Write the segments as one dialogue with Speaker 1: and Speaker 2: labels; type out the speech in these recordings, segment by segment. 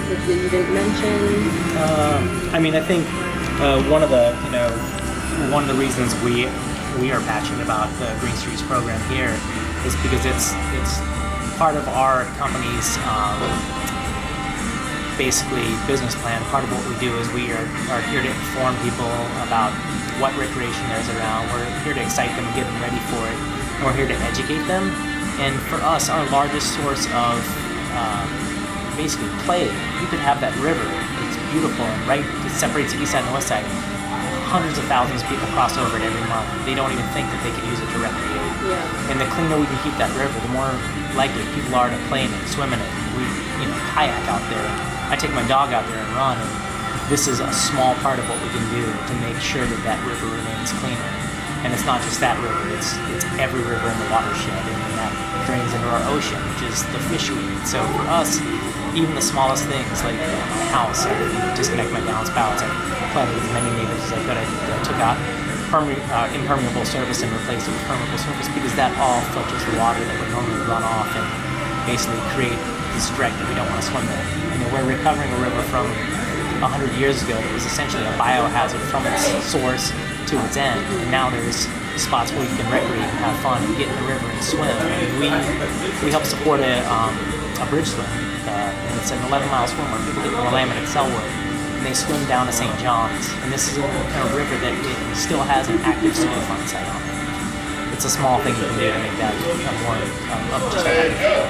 Speaker 1: that you didn't mention?
Speaker 2: I mean, I think one of the reasons we are passionate about the Green Streets program here is because it's part of our company's basically business plan. Part of what we do is we are here to inform people about what recreation there is around. We're here to excite them and get them ready for it. And we're here to educate them. And for us, our largest source of basically play, you could have that river. It's beautiful and right, it separates the east side and the west side. Hundreds of thousands of people cross over it every month. They don't even think that they could use it to recreate.
Speaker 1: Yeah.
Speaker 2: And the cleaner we can keep that river, the more likely people are to play in it, swim in it. We kayak out there. I take my dog out there and run, and this is a small part of what we can do to make sure that that river remains cleaner. And it's not just that river, it's every river in the watershed, and that drains into our ocean, which is the fish we eat. So for us, even the smallest things, like my house, I disconnect my downspouts, I planted as many neighbors as I could. I took out impermeable surface and replaced it with permeable surface because that all filters the water that would normally run off and basically create this direct that we don't want to swim in. We're recovering a river from 100 years ago that was essentially a biohazard from its source to its end, and now there's spots where you can recreate and have fun and get in the river and swim. And we help support a bridge swim, and it's an 11-mile swim where people get in Willamette at Selwood, and they swim down to St. John's, and this is a river that it still has an active sewer fund site on it. It's a small thing you can do to make that a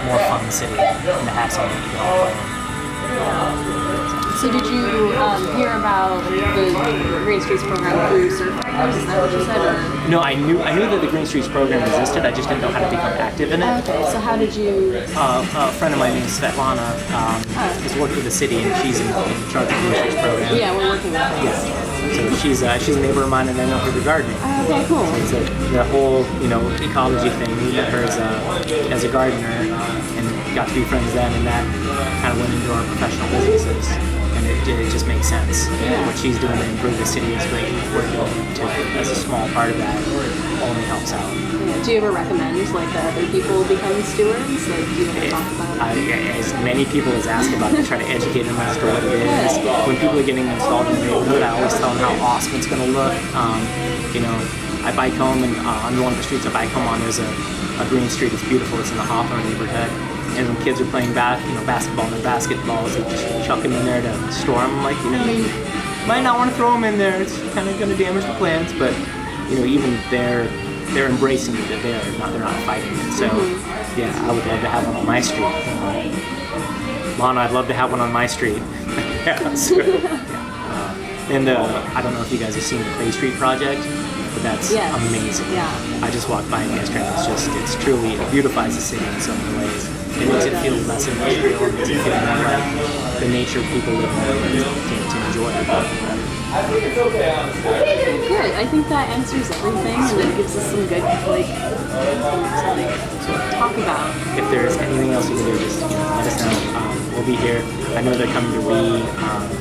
Speaker 2: more fun city and to have something you can all play in.
Speaker 1: So did you hear about the Green Streets program through Surfriders? Is that what you said? Or?
Speaker 2: No, I knew that the Green Streets program existed. I just didn't know how to become active in it.
Speaker 1: Okay, so how did you?
Speaker 2: A friend of mine named Svetlana is working with the city, and she's in charge of the Green Streets program.
Speaker 1: Yeah, we're working with her.
Speaker 2: Yeah. So she's a neighbor of mine, and I know her through gardening.
Speaker 1: Okay, cool.
Speaker 2: So it's the whole ecology thing. We met her as a gardener and got to be friends then, and that kind of went into our professional businesses. And it just makes sense.
Speaker 1: Yeah.
Speaker 2: What she's doing to improve the city is great. We're doing it as a small part of that. Only helps out.
Speaker 1: Yeah. Do you ever recommend that other people become stewards? Like, do you ever talk about it?
Speaker 2: As many people as ask about it, try to educate them as to what it is. When people are getting installed in the neighborhood, I always tell them how awesome it's going to look. I bike home, and on one of the streets I bike home on, there's a green street. It's beautiful. It's in the Hawthorne neighborhood. And when kids are playing basketball and basketballs, they just chuck them in there to store them. Like, you might not want to throw them in there. It's kind of going to damage the plants, but even they're embracing it. They're not fighting it. So yeah, I would love to have one on my street. Lana, I'd love to have one on my street. Yeah, so, and I don't know if you guys have seen the Clay Street project, but that's amazing.
Speaker 1: Yeah.
Speaker 2: I just walked by it yesterday. It beautifies the city in so many ways. It makes it feel less industrial. It makes it feel more like the nature people live in to enjoy it.
Speaker 1: Good. I think that answers everything, and it gives us some good to talk about.
Speaker 2: If there's anything else you can do, just let us know. We'll be here. I know they're coming to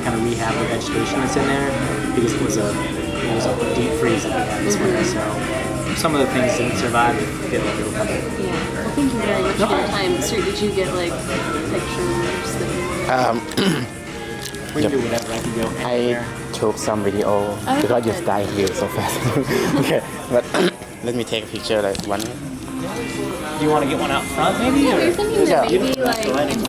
Speaker 2: kind of rehab the vegetation that's in there because it was a deep freeze that we had this winter. So some of the things didn't survive. They'll come in.
Speaker 1: Yeah. Well, thank you very much for your time. Sir, did you get pictures that
Speaker 2: we can do whatever. I can go anywhere.
Speaker 3: I took some video because you dive here so fast. Okay, but let me take a picture one.
Speaker 2: Do you want to get one out front maybe?
Speaker 1: Yeah, we're thinking that maybe